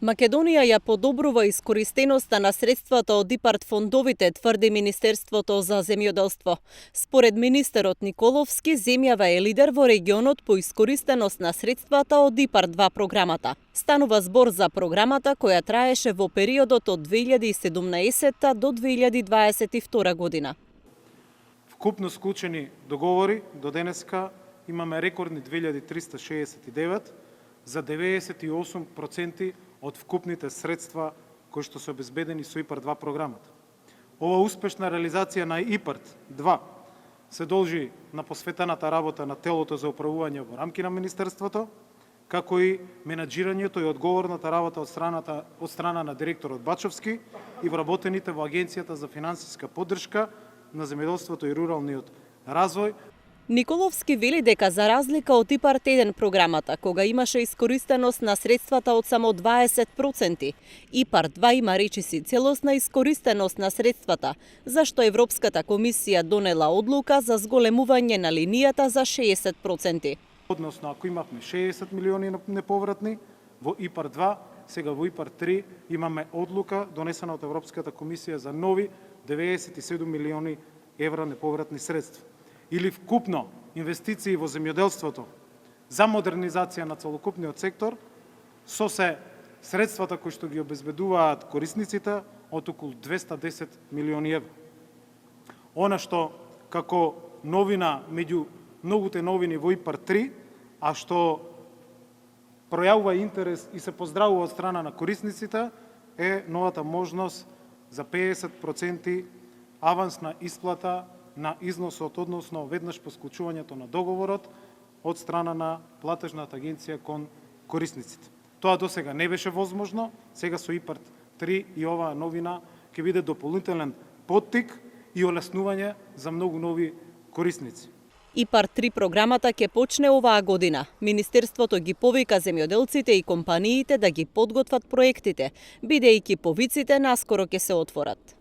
Македонија ја подобрува искористеноста на средствата од ИПАРД фондовите, тврди Министерството за земјоделство. Според министерот Николовски, земјава е лидер во регионот по искористеност на средствата од ИПАРД 2 програмата. Станува збор за програмата која траеше во периодот од 2017 до 2022 година. Вкупно склучени договори до денеска имаме рекордни 2369 за 98% од вкупните средства кои што се обезбедени со ИПАРД 2 програмата. Ова успешна реализација на ИПАРД 2 се должи на посветената работа на телото за управување во рамки на Министерството, како и менаџирањето и одговорната работа од страна на директорот Бачовски и вработените во Агенцијата за финансиска поддршка на земјоделството и руралниот развој. Николовски вели дека за разлика од ИПАРД 1 програмата, кога имаше искористеност на средствата од само 20%, ИПАРД 2 има речиси целосна искористеност на средствата, зашто Европската комисија донела одлука за зголемување на линијата за 60%. Односно, ако имавме 60 милиони неповратни во ИПАРД 2, сега во ИПАРД 3 имаме одлука донесена од Европската комисија за нови 97 милиони евра неповратни средства. Или вкупно инвестиции во земјоделството за модернизација на целокупниот сектор со се средствата кои што ги обезбедуваат корисниците од околу 210 милиони евра. Она што како новина меѓу многуте новини во ИПАРД 3, а што пројавува интерес и се поздравува од страна на корисниците, е новата можност за 50% авансна исплата на износот, односно веднаш по склучувањето на договорот од страна на платежната агенција кон корисниците. Тоа досега не беше возможно, сега со ИПАРД 3 и оваа новина ќе биде дополнителен поттик и олеснување за многу нови корисници. ИПАРД 3 програмата ќе почне оваа година. Министерството ги повика земјоделците и компаниите да ги подготват проектите, бидејќи повиците наскоро ќе се отворат.